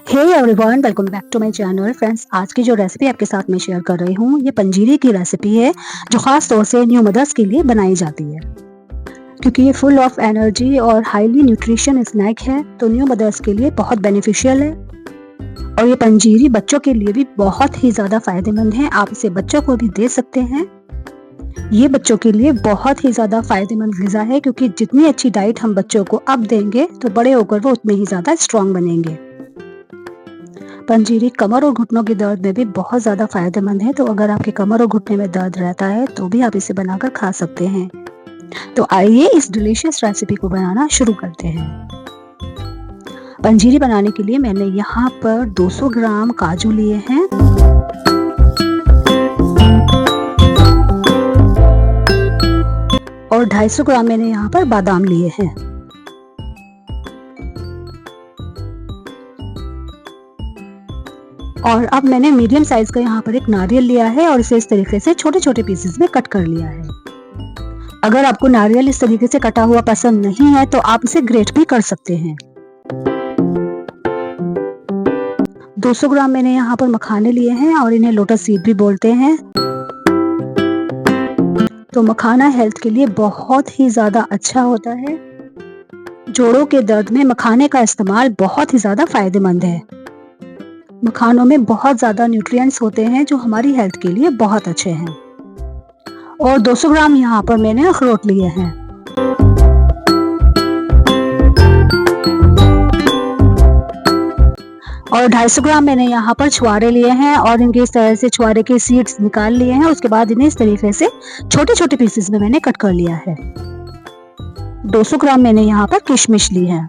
Hey everyone, welcome back to my channel. Friends, आज की जो रेसिपी आपके साथ में शेयर कर रही हूँ ये पंजीरी की रेसिपी है जो ख़ास तौर से न्यू मदर्स के लिए बनाई जाती है क्योंकि ये फुल ऑफ एनर्जी और हाईली न्यूट्रिशन स्नैक है। तो न्यू मदर्स के लिए बहुत बेनिफिशियल है और ये पंजीरी बच्चों के लिए भी बहुत ही ज़्यादा फायदेमंद है। आप इसे बच्चों को भी दे सकते हैं। ये बच्चों के लिए बहुत ही ज़्यादा फायदेमंद ग़िज़ा है क्योंकि जितनी अच्छी डाइट हम बच्चों को अब देंगे तो बड़े होकर वो उतने ही ज़्यादा स्ट्रॉन्ग बनेंगे। पंजीरी कमर और घुटनों के दर्द में भी बहुत ज़्यादा फायदेमंद है। तो अगर आपके कमर और घुटने में दर्द रहता है तो भी आप इसे बनाकर खा सकते हैं। तो आइए इस डिलीशियस रेसिपी को बनाना शुरू करते हैं। पंजीरी बनाने के लिए मैंने यहाँ पर 200 ग्राम काजू लिए हैं और 250 ग्राम मैंने यहाँ पर बादाम लिए हैं। और अब मैंने मीडियम साइज का यहाँ पर एक नारियल लिया है और इसे इस तरीके से छोटे छोटे पीसेस में कट कर लिया है। अगर आपको नारियल इस तरीके से कटा हुआ पसंद नहीं है तो आप इसे ग्रेट भी कर सकते हैं। 200 ग्राम मैंने यहाँ पर मखाने लिए हैं और इन्हें लोटस सीड भी बोलते हैं। तो मखाना हेल्थ के लिए बहुत ही ज़्यादा अच्छा होता है। जोड़ों के दर्द में मखाने का इस्तेमाल बहुत ही ज़्यादा फायदेमंद है। मखानों में बहुत ज़्यादा न्यूट्रिएंट्स होते हैं जो हमारी हेल्थ के लिए बहुत अच्छे हैं। और 200 ग्राम यहाँ पर मैंने अखरोट लिए हैं। और 250 ग्राम मैंने यहाँ पर छुआरे लिए हैं और इनके इस तरह से छुआरे के सीड्स निकाल लिए हैं। उसके बाद इन्हें इस तरीके से छोटे छोटे पीसेस में मैंने कट कर लिया है। 200 ग्राम मैंने यहाँ पर किशमिश ली है।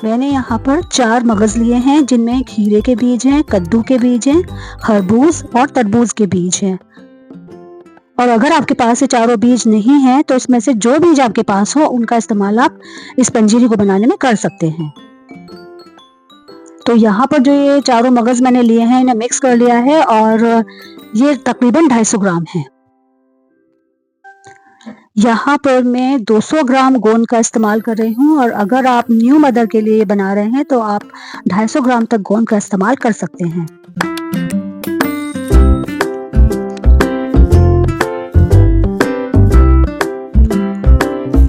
मैंने यहाँ पर 4 मगज लिए हैं जिनमें खीरे के बीज हैं, कद्दू के बीज हैं, खरबूज और तरबूज के बीज हैं। और अगर आपके पास ये चारों बीज नहीं हैं तो इसमें से जो बीज आपके पास हो उनका इस्तेमाल आप इस पंजीरी को बनाने में कर सकते हैं। तो यहाँ पर जो ये चारों मगज मैंने लिए हैं इन्हें मिक्स कर लिया है और ये तकरीबन 250 ग्राम है। यहाँ पर मैं 200 ग्राम गोंद का इस्तेमाल कर रही हूँ और अगर आप न्यू मदर के लिए बना रहे हैं तो आप 250 ग्राम तक गोंद का इस्तेमाल कर सकते हैं।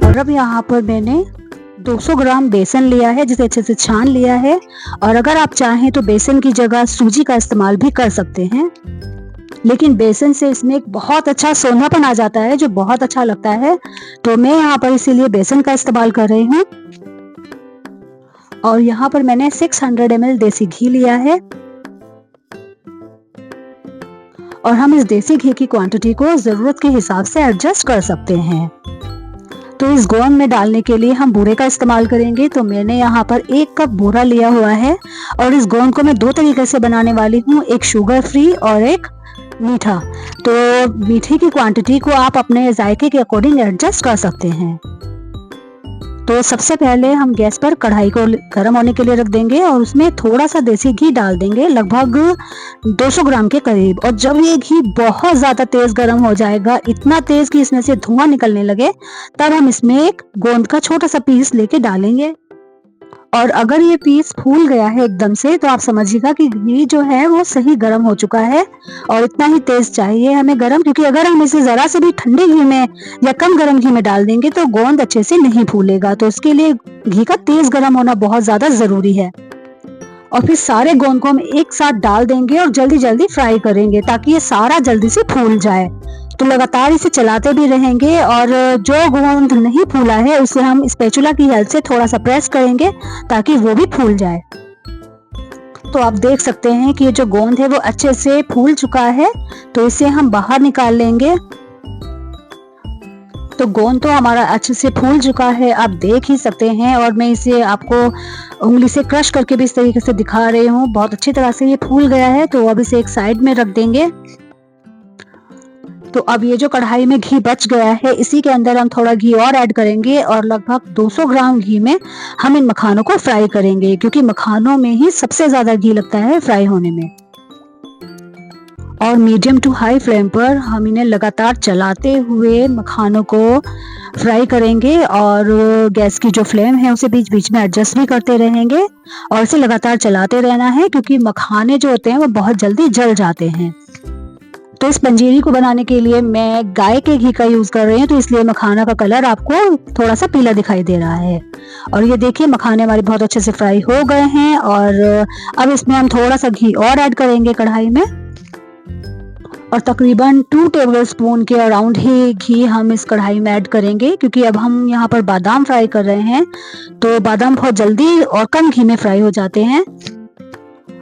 और अब यहाँ पर मैंने 200 ग्राम बेसन लिया है जिसे अच्छे से छान लिया है। और अगर आप चाहें तो बेसन की जगह सूजी का इस्तेमाल भी कर सकते हैं, लेकिन बेसन से इसमें एक बहुत अच्छा सोनापन आ जाता है जो बहुत अच्छा लगता है। तो मैं यहाँ पर इसीलिए बेसन का इस्तेमाल कर रही हूँ। और यहाँ पर मैंने 600 ml देसी घी लिया है और हम इस देसी घी की क्वांटिटी को जरूरत के हिसाब से एडजस्ट कर सकते हैं। तो इस गोंद में डालने के लिए हम बूरे का इस्तेमाल करेंगे। तो मैंने यहाँ पर 1 कप बूरा लिया हुआ है और इस गोंद को मैं 2 तरीके से बनाने वाली हूँ, एक शुगर फ्री और एक मीठा। तो मीठे की क्वांटिटी को आप अपने जायके के अकॉर्डिंग एडजस्ट कर सकते हैं। तो सबसे पहले हम गैस पर कढ़ाई को गर्म होने के लिए रख देंगे और उसमें थोड़ा सा देसी घी डाल देंगे, लगभग 200 ग्राम के करीब। और जब ये घी बहुत ज़्यादा तेज़ गर्म हो जाएगा, इतना तेज़ कि इसमें से धुआं निकलने लगे, तब हम इसमें एक गोंद का छोटा सा पीस लेके डालेंगे। और अगर ये पीस फूल गया है एकदम से तो आप समझिएगा कि घी जो है वो सही गर्म हो चुका है। और इतना ही तेज चाहिए हमें गर्म, क्योंकि अगर हम इसे जरा से भी ठंडे घी में या कम गर्म घी में डाल देंगे तो गोंद अच्छे से नहीं फूलेगा। तो इसके लिए घी का तेज गर्म होना बहुत ज्यादा जरूरी है। और फिर सारे गोंद को हम एक साथ डाल देंगे और जल्दी जल्दी फ्राई करेंगे ताकि ये सारा जल्दी से फूल जाए। तो लगातार इसे चलाते भी रहेंगे और जो गोंद नहीं फूला है उसे हम स्पैचुला की हेल्प से थोड़ा सा प्रेस करेंगे ताकि वो भी फूल जाए। तो आप देख सकते हैं कि ये जो गोंद है वो अच्छे से फूल चुका है। तो इसे हम बाहर निकाल लेंगे। तो गोंद तो हमारा अच्छे से फूल चुका है, आप देख ही सकते हैं। और मैं इसे आपको उंगली से क्रश करके भी इस तरीके से दिखा रही हूँ। बहुत अच्छी तरह से ये फूल गया है। तो अब इसे एक साइड में रख देंगे। तो अब ये जो कढ़ाई में घी बच गया है इसी के अंदर हम थोड़ा घी और ऐड करेंगे और लगभग 200 ग्राम घी में हम इन मखानों को फ्राई करेंगे, क्योंकि मखानों में ही सबसे ज्यादा घी लगता है फ्राई होने में। और मीडियम टू हाई फ्लेम पर हम इन्हें लगातार चलाते हुए मखानों को फ्राई करेंगे और गैस की जो फ्लेम है उसे बीच बीच में एडजस्ट भी करते रहेंगे और इसे लगातार चलाते रहना है क्योंकि मखाने जो होते हैं वो बहुत जल्दी जल जाते हैं। तो इस पंजीरी को बनाने के लिए मैं गाय के घी का यूज कर रही हूँ, तो इसलिए मखाना का कलर आपको थोड़ा सा पीला दिखाई दे रहा है। और ये देखिए मखाने हमारे बहुत अच्छे से फ्राई हो गए हैं और अब इसमें हम थोड़ा सा घी और ऐड करेंगे कढ़ाई में और तकरीबन 2 टेबल स्पून के अराउंड ही घी हम इस कढ़ाई में ऐड करेंगे क्योंकि अब हम यहाँ पर बादाम फ्राई कर रहे हैं, तो बादाम बहुत जल्दी और कम घी में फ्राई हो जाते हैं।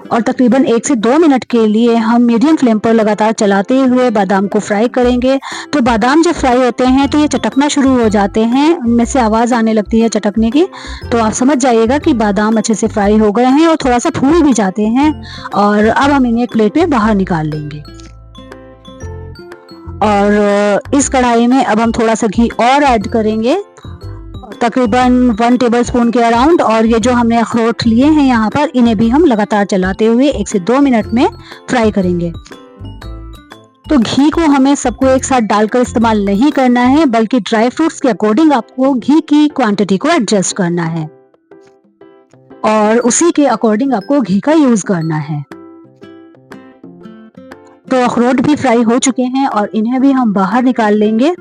और तकरीबन 1 से 2 मिनट के लिए हम मीडियम फ्लेम पर लगातार चलाते हुए बादाम को फ्राई करेंगे। तो बादाम जब फ्राई होते हैं तो ये चटकना शुरू हो जाते हैं, उनमें से आवाज़ आने लगती है चटकने की, तो आप समझ जाइएगा कि बादाम अच्छे से फ्राई हो गए हैं और थोड़ा सा फूल भी जाते हैं। और अब हम इन्हें एक प्लेट में बाहर निकाल लेंगे। और इस कढ़ाई में अब हम थोड़ा सा घी और ऐड करेंगे, तकरीबन 1 टेबल स्पून के अराउंड। और ये जो हमने अखरोट लिए हैं यहाँ पर, इन्हें भी हम लगातार चलाते हुए 1 से 2 मिनट में फ्राई करेंगे। तो घी को हमें सबको एक साथ डालकर इस्तेमाल नहीं करना है, बल्कि ड्राई फ्रूट्स के अकॉर्डिंग आपको घी की क्वांटिटी को एडजस्ट करना है और उसी के अकॉर्डिंग आपको घी का यूज करना है। तो अखरोट भी फ्राई हो चुके हैं और इन्हें भी हम बाहर निकाल लेंगे।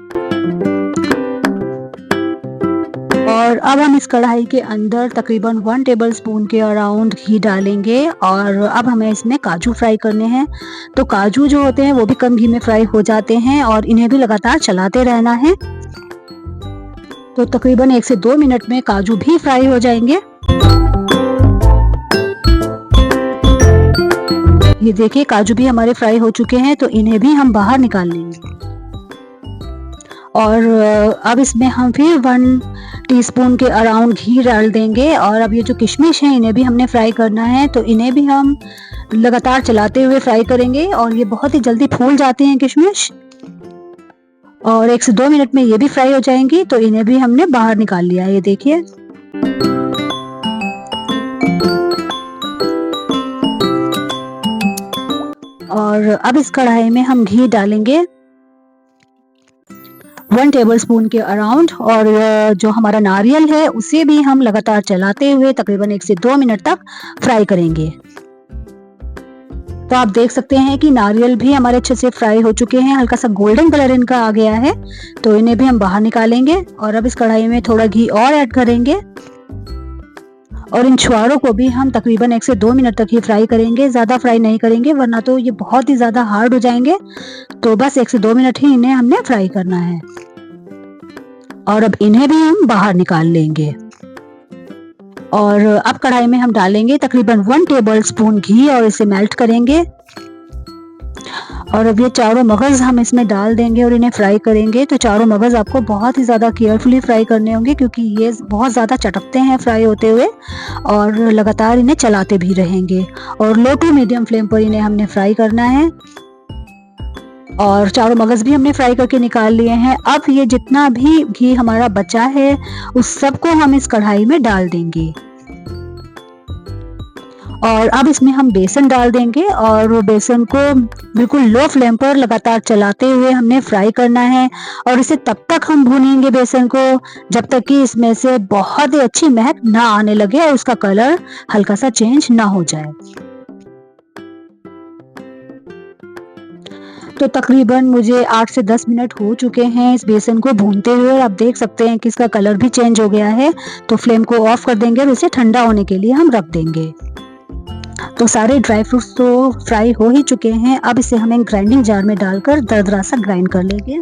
और अब हम इस कढ़ाई के अंदर तकरीबन 1 टेबल स्पून के अराउंड घी डालेंगे और अब हमें इसमें काजू फ्राई करने हैं। तो काजू जो होते हैं वो भी कम घी में फ्राई हो जाते हैं और इन्हें भी लगातार चलाते रहना है। तो तकरीबन 1 से 2 मिनट में काजू भी फ्राई हो जाएंगे। ये देखिए काजू भी हमारे फ्राई हो चुके हैं, तो इन्हें भी हम बाहर निकाल लेंगे। और अब इसमें हम फिर 1 टीस्पून के अराउंड घी डाल देंगे और अब ये जो किशमिश हैं इन्हें भी हमने फ्राई करना है, तो इन्हें भी हम लगातार चलाते हुए फ्राई करेंगे और ये बहुत ही जल्दी फूल जाते हैं किशमिश। और 1 से 2 मिनट में ये भी फ्राई हो जाएंगी, तो इन्हें भी हमने बाहर निकाल लिया है। ये देखिए और अब इस कढ़ाई में हम घी डालेंगे 1 टेबल स्पून के अराउंड और जो हमारा नारियल है उसे भी हम लगातार चलाते हुए तकरीबन 1 से 2 मिनट तक फ्राई करेंगे। तो आप देख सकते हैं कि नारियल भी हमारे अच्छे से फ्राई हो चुके हैं, हल्का सा गोल्डन कलर इनका आ गया है, तो इन्हें भी हम बाहर निकालेंगे। और अब इस कढ़ाई में थोड़ा घी और ऐड करेंगे और इन छुआरों को भी हम तकरीबन 1 से 2 मिनट तक ही फ्राई करेंगे, ज़्यादा फ्राई नहीं करेंगे वरना तो ये बहुत ही ज़्यादा हार्ड हो जाएंगे। तो बस 1 से 2 मिनट ही इन्हें हमने फ्राई करना है और अब इन्हें भी हम बाहर निकाल लेंगे। और अब कढ़ाई में हम डालेंगे तकरीबन 1 टेबल स्पून घी और इसे मेल्ट करेंगे। और अब ये चारों मगज़ हम इसमें डाल देंगे और इन्हें फ्राई करेंगे। तो चारों मगज़ आपको बहुत ही ज़्यादा केयरफुली फ्राई करने होंगे क्योंकि ये बहुत ज़्यादा चटकते हैं फ्राई होते हुए और लगातार इन्हें चलाते भी रहेंगे और लो टू मीडियम फ्लेम पर इन्हें हमने फ्राई करना है। और चारों मगज़ भी हमने फ्राई करके निकाल लिए हैं। अब ये जितना भी घी हमारा बचा है उस सबको हम इस कढ़ाई में डाल देंगे और अब इसमें हम बेसन डाल देंगे और वो बेसन को बिल्कुल लो फ्लेम पर लगातार चलाते हुए हमने फ्राई करना है और इसे तब तक हम भूनेंगे बेसन को जब तक कि इसमें से बहुत ही अच्छी महक ना आने लगे और उसका कलर हल्का सा चेंज ना हो जाए। तो तकरीबन मुझे 8 से 10 मिनट हो चुके हैं इस बेसन को भूनते हुए और आप देख सकते हैं कि इसका कलर भी चेंज हो गया है। तो फ्लेम को ऑफ कर देंगे और इसे ठंडा होने के लिए हम रख देंगे। तो सारे ड्राई फ्रूट्स तो फ्राई हो ही चुके हैं। अब इसे हमें ग्राइंडिंग जार में डालकर दरदरा सा ग्राइंड कर लेंगे।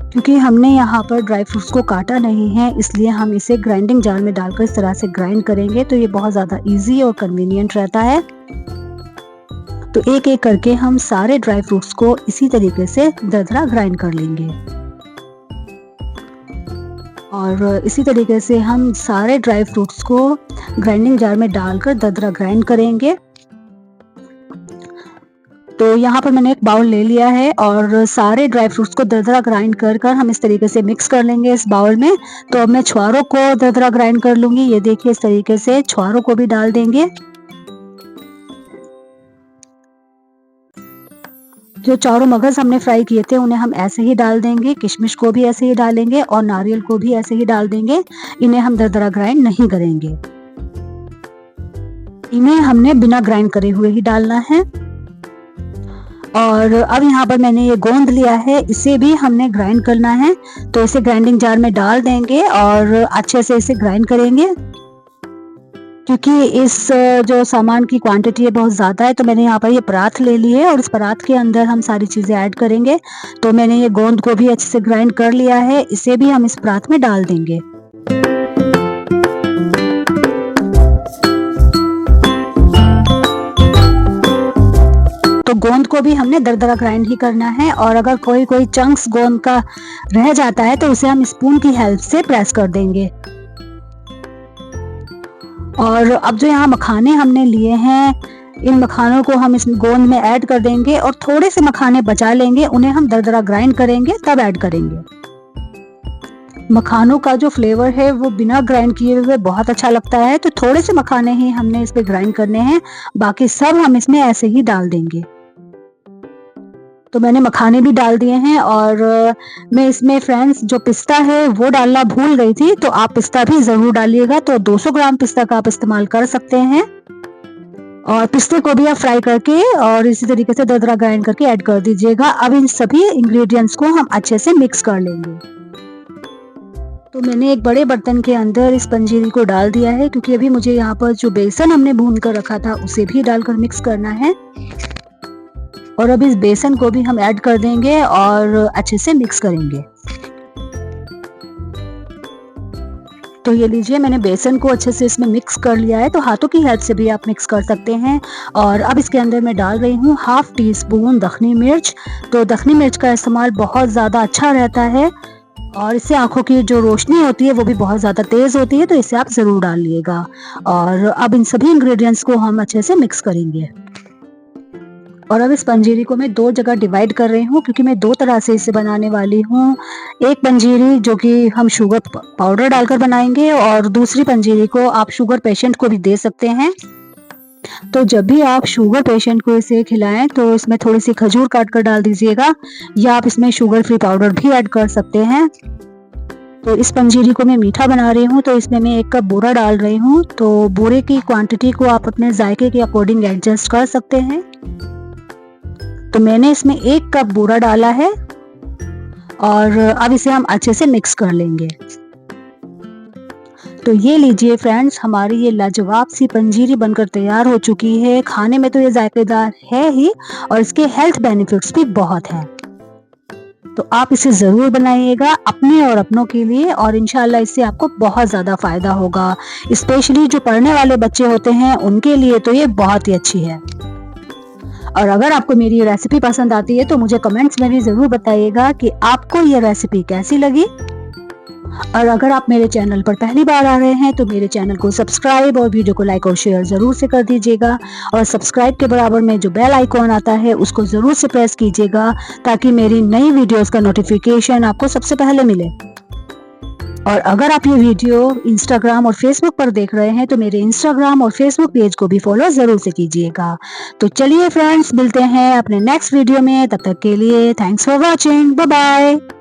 क्योंकि हमने यहाँ पर ड्राई फ्रूट्स को काटा नहीं है इसलिए हम इसे ग्राइंडिंग जार में डालकर इस तरह से ग्राइंड करेंगे, तो ये बहुत ज़्यादा ईजी और कन्वीनियंट रहता है। तो एक एक करके हम सारे ड्राई फ्रूट्स को इसी तरीके से दरदरा ग्राइंड कर लेंगे और इसी तरीके से हम सारे ड्राई फ्रूट्स को ग्राइंडिंग जार में डालकर दरदरा ग्राइंड करेंगे। तो यहाँ पर मैंने एक बाउल ले लिया है और सारे ड्राई फ्रूट्स को दरदरा ग्राइंड कर कर हम इस तरीके से मिक्स कर लेंगे इस बाउल में। तो अब मैं छुआरों को दरदरा ग्राइंड कर लूँगी। ये देखिए इस तरीके से छुआरों को भी डाल देंगे जो चारों मगज हमने फ्राई किए थे उन्हें हम ऐसे ही डाल देंगे, किशमिश को भी ऐसे ही डालेंगे और नारियल को भी ऐसे ही डाल देंगे। इन्हें हम दरदरा ग्राइंड नहीं करेंगे, इन्हें हमने बिना ग्राइंड करे हुए ही डालना है। और अब यहाँ पर मैंने ये गोंद लिया है, इसे भी हमने ग्राइंड करना है। तो इसे ग्राइंडिंग जार में डाल देंगे और अच्छे से इसे ग्राइंड करेंगे। क्योंकि इस जो सामान की क्वांटिटी है बहुत ज़्यादा है, तो मैंने यहाँ पर ये परात ले ली है और इस परात के अंदर हम सारी चीज़ें ऐड करेंगे। तो मैंने ये गोंद को भी अच्छे से ग्राइंड कर लिया है, इसे भी हम इस परात में डाल देंगे। तो गोंद को भी हमने दरदरा ग्राइंड ही करना है और अगर कोई चंक्स गोंद का रह जाता है तो उसे हम स्पून की हेल्प से प्रेस कर देंगे। और अब जो यहाँ मखाने हमने लिए हैं, इन मखानों को हम इस गोंद में ऐड कर देंगे और थोड़े से मखाने बचा लेंगे, उन्हें हम दरदरा ग्राइंड करेंगे तब ऐड करेंगे। मखानों का जो फ्लेवर है वो बिना ग्राइंड किए हुए बहुत अच्छा लगता है, तो थोड़े से मखाने ही हमने इस पे ग्राइंड करने हैं, बाकी सब हम इसमें ऐसे ही डाल देंगे। तो मैंने मखाने भी डाल दिए हैं और मैं इसमें फ्रेंड्स जो पिस्ता है वो डालना भूल गई थी, तो आप पिस्ता भी ज़रूर डालिएगा। तो 200 ग्राम पिस्ता का आप इस्तेमाल कर सकते हैं और पिस्ते को भी आप फ्राई करके और इसी तरीके से दरदरा ग्राइंड करके ऐड कर दीजिएगा। अब इन सभी इंग्रेडिएंट्स को हम अच्छे से मिक्स कर लेंगे। तो मैंने एक बड़े बर्तन के अंदर इस पंजीरी को डाल दिया है, क्योंकि अभी मुझे यहाँ पर जो बेसन हमने भून कर रखा था उसे भी डालकर मिक्स करना है। और अब इस बेसन को भी हम ऐड कर देंगे और अच्छे से मिक्स करेंगे। तो ये लीजिए, मैंने बेसन को अच्छे से इसमें मिक्स कर लिया है, तो हाथों की हेल्प से भी आप मिक्स कर सकते हैं। और अब इसके अंदर मैं डाल रही हूँ 1/2 टीस्पून दखनी मिर्च। तो दखनी मिर्च का इस्तेमाल बहुत ज़्यादा अच्छा रहता है और इससे आंखों की जो रोशनी होती है वो भी बहुत ज़्यादा तेज़ होती है, तो इसे आप ज़रूर डालिएगा। और अब इन सभी इंग्रेडिएंट्स को हम अच्छे से मिक्स करेंगे। और अब इस पंजीरी को मैं 2 जगह डिवाइड कर रही हूँ, क्योंकि मैं 2 तरह से इसे बनाने वाली हूँ। एक पंजीरी जो कि हम शुगर पाउडर डालकर बनाएंगे और दूसरी पंजीरी को आप शुगर पेशेंट को भी दे सकते हैं। तो जब भी आप शुगर पेशेंट को इसे खिलाएं तो इसमें थोड़ी सी खजूर काट कर डाल दीजिएगा, या आप इसमें शुगर फ्री पाउडर भी ऐड कर सकते हैं। तो इस पंजीरी को मैं मीठा बना रही हूँ, तो इसमें मैं 1 कप बूरा डाल रही हूँ। तो बूरे की क्वांटिटी को आप अपने जायके के अकॉर्डिंग एडजस्ट कर सकते हैं। तो मैंने इसमें 1 कप बूरा डाला है और अब इसे हम अच्छे से मिक्स कर लेंगे। तो ये लीजिए फ्रेंड्स, हमारी ये लाजवाब सी पंजीरी बनकर तैयार हो चुकी है। खाने में तो ये जायकेदार है ही और इसके हेल्थ बेनिफिट्स भी बहुत हैं। तो आप इसे ज़रूर बनाइएगा अपने और अपनों के लिए, और इंशाल्लाह इससे आपको बहुत ज़्यादा फ़ायदा होगा। स्पेशली जो पढ़ने वाले बच्चे होते हैं उनके लिए तो ये बहुत ही अच्छी है। और अगर आपको मेरी ये रेसिपी पसंद आती है तो मुझे कमेंट्स में भी ज़रूर बताइएगा कि आपको ये रेसिपी कैसी लगी। और अगर आप मेरे चैनल पर पहली बार आ रहे हैं तो मेरे चैनल को सब्सक्राइब और वीडियो को लाइक और शेयर ज़रूर से कर दीजिएगा। और सब्सक्राइब के बराबर में जो बेल आइकॉन आता है उसको ज़रूर से प्रेस कीजिएगा, ताकि मेरी नई वीडियोस का नोटिफिकेशन आपको सबसे पहले मिले। और अगर आप ये वीडियो इंस्टाग्राम और फेसबुक पर देख रहे हैं तो मेरे इंस्टाग्राम और फेसबुक पेज को भी फॉलो ज़रूर से कीजिएगा। तो चलिए फ्रेंड्स, मिलते हैं अपने नेक्स्ट वीडियो में। तब तक के लिए thanks for watching, bye bye.